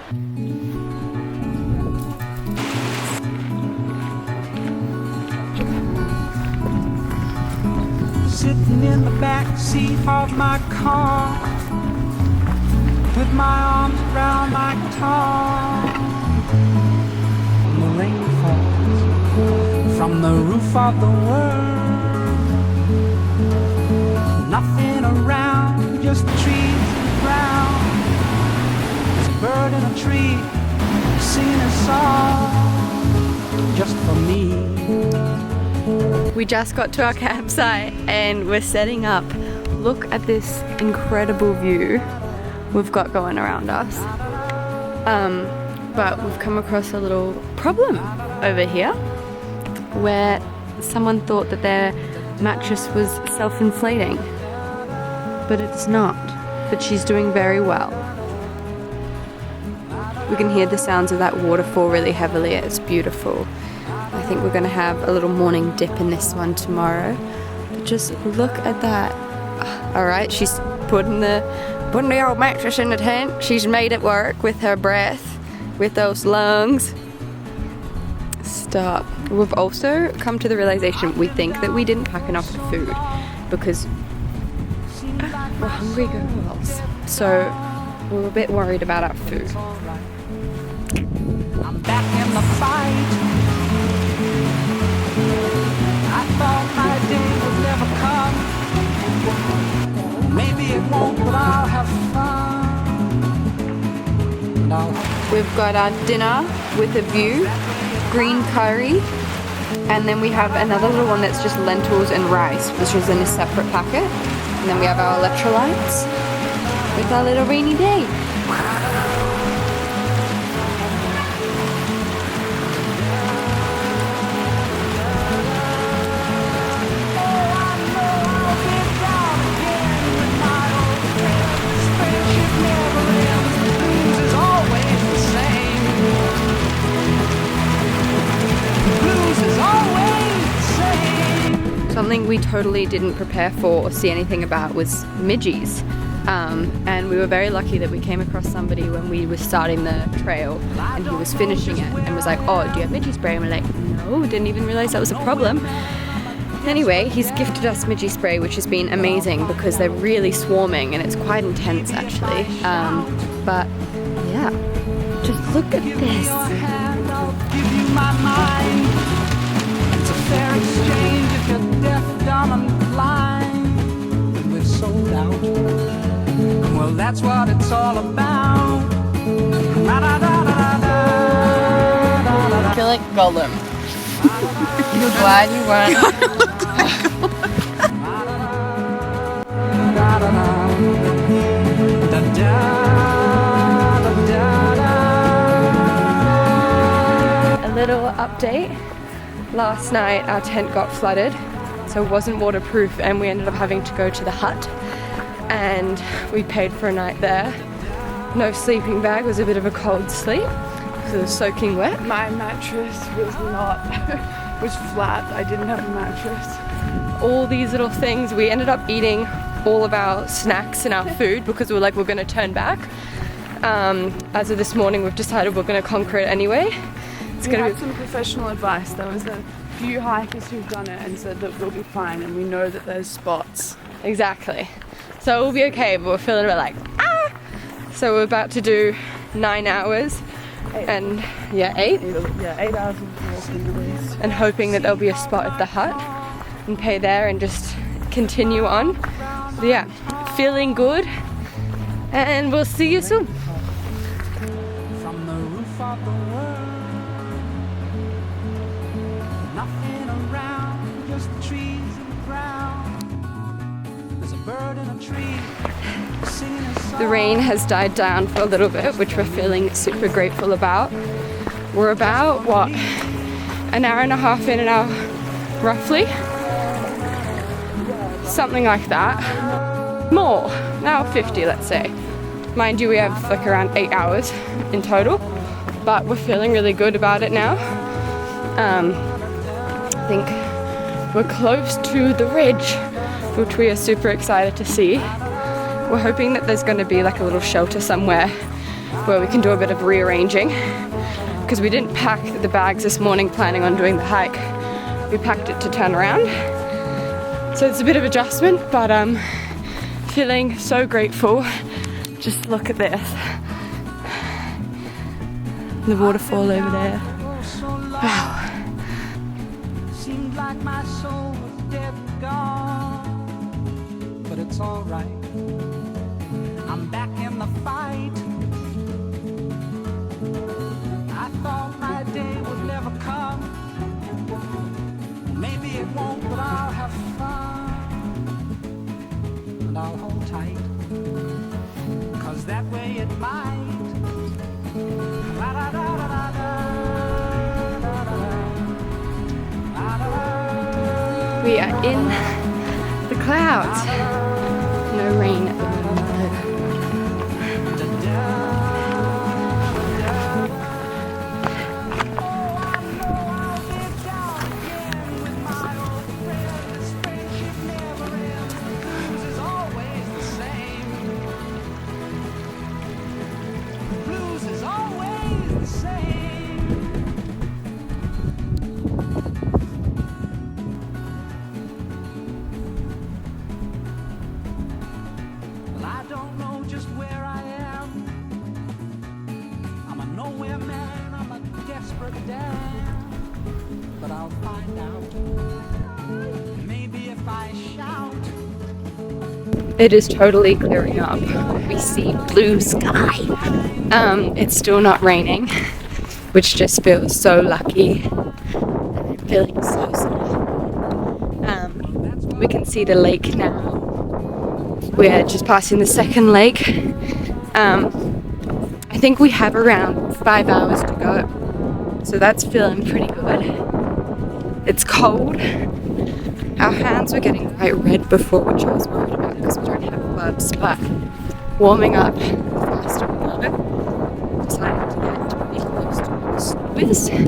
Sitting in the back seat of my car, with my arms around my guitar. And the rain falls from the roof of the world. Nothing around, just the trees and the ground. There's a bird in a tree singing a song just for me. We just got to our campsite and we're setting up. Look at this incredible view we've got going around us. But we've come across a little problem over here where someone thought that their mattress was self-inflating, but it's not. But she's doing very well. We can hear the sounds of that waterfall really heavily. It's beautiful. I think we're going to have a little morning dip in this one tomorrow. But just look at that. Alright, she's putting the old mattress in the tent. She's made it work with her breath, with those lungs. Stop. We've also come to the realization we think that we didn't pack enough food because we're hungry girls. So we're a bit worried about our food. I'm back in the fight. I thought my day would never come. Maybe it won't, but I'll have fun. We've got our dinner with a view, green curry, and then we have another little one that's just lentils and rice, which is in a separate packet. And then we have our electrolytes with our little rainy day. Something we totally didn't prepare for or see anything about was midges. And we were very lucky that we came across somebody when we were starting the trail and he was finishing it and was like, oh, do you have midgie spray? And we're like, no, didn't even realize that was a problem. Anyway, he's gifted us midgie spray, which has been amazing because they're really swarming and it's quite intense actually. But yeah, just look at this. It's a fair exchange if you're deaf, dumb, and blind. We're sold out. Well, that's what it's all about. I feel like Gollum. You're glad you weren't. A little update. Last night our tent got flooded, so it wasn't waterproof and we ended up having to go to the hut and we paid for a night there. No sleeping bag, was a bit of a cold sleep because it was soaking wet. My mattress was flat. I didn't have a mattress. All these little things, we ended up eating all of our snacks and our food because we were like, we're going to turn back. As of this morning we've decided we're going to conquer it anyway. We had some professional advice. There was a few hikers who've done it and said that we'll be fine, and we know that there's spots. Exactly. So we'll be okay, but we're feeling a bit like, ah! So we're about to do 9 hours. 8. And yeah, 8? Yeah, 8 hours of walking at least. And hoping that there'll be a spot at the hut and pay there and just continue on. But yeah, feeling good. And we'll see you soon. From the roof of the world. Nothing around, just the trees and the ground. There's a bird in a tree singing a song. The rain has died down for a little bit, which we're feeling super grateful about. We're about, what, an hour and a half in now, roughly? Something like that. More, now 50, let's say. Mind you, we have like around 8 hours in total, but we're feeling really good about it now. I think we're close to the ridge, which we are super excited to see. We're hoping that there's going to be like a little shelter somewhere where we can do a bit of rearranging, because we didn't pack the bags this morning planning on doing the hike. We packed it to turn around. So it's a bit of adjustment, but I'm feeling so grateful. Just look at this. The waterfall over there. Wow. Seemed like my soul was dead and gone, but it's alright. I'm back in the fight. I thought my day would never come. Maybe it won't, but I'll have fun. And I'll hold tight, 'cause that way it might. We are in the clouds. No rain at the moment. But I'll find out. Maybe if I shout. It is totally clearing up. We see blue sky. It's still not raining, which just feels so lucky. I'm feeling so sad. We can see the lake now. We're just passing the second lake. I think we have around 5 hours to go. So that's feeling pretty good. It's cold. Our hands were getting quite red before, which I was worried about because we don't have gloves, but warming up faster we go. Decided to get pretty close to where the snow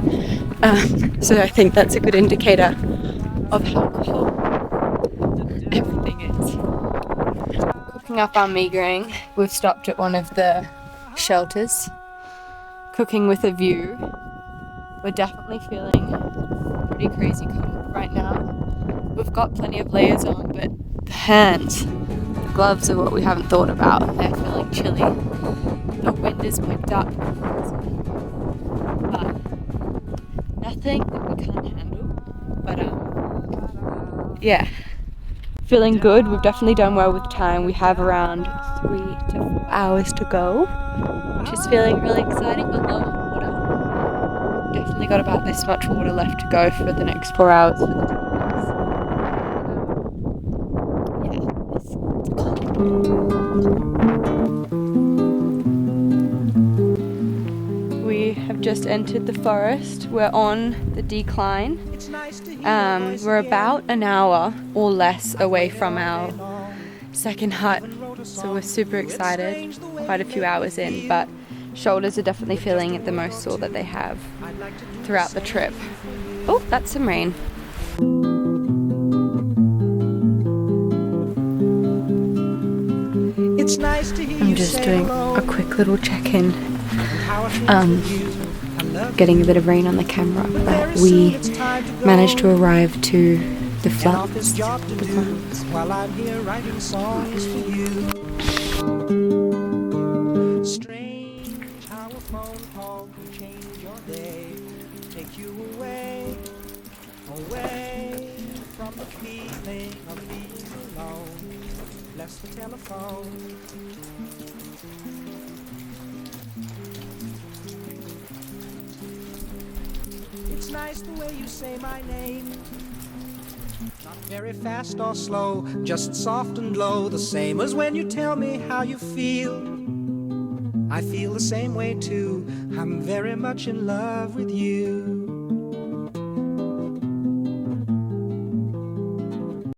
is. So I think that's a good indicator of how cold everything is. Cooking up our meagering. We've stopped at one of the shelters. Cooking with a view. We're definitely feeling pretty crazy cold right now. We've got plenty of layers on, but the hands, the gloves are what we haven't thought about. They're feeling chilly. The wind is picked up, but nothing that we can't handle. But yeah, feeling good. We've definitely done well with time. We have around 3 to 4 hours to go, which is feeling really exciting. But low on water. Definitely got about this much water left to go for the next 4 hours for the We have just entered the forest. We're on the decline. We're about an hour or less away from our second hut, so we're super excited. Quite a few hours in, but shoulders are definitely feeling the most sore that they have throughout the trip. Oh, that's some rain. I'm just doing a quick little check-in. Getting a bit of rain on the camera, but we managed to arrive to the flats. While I'm here writing songs for you. Strange how a phone call can change your day, take you away from the feeling of being alone. Bless the telephone. It's nice the way you say my name. Not very fast or slow, just soft and low, the same as when you tell me how you feel. I feel the same way too, I'm very much in love with you.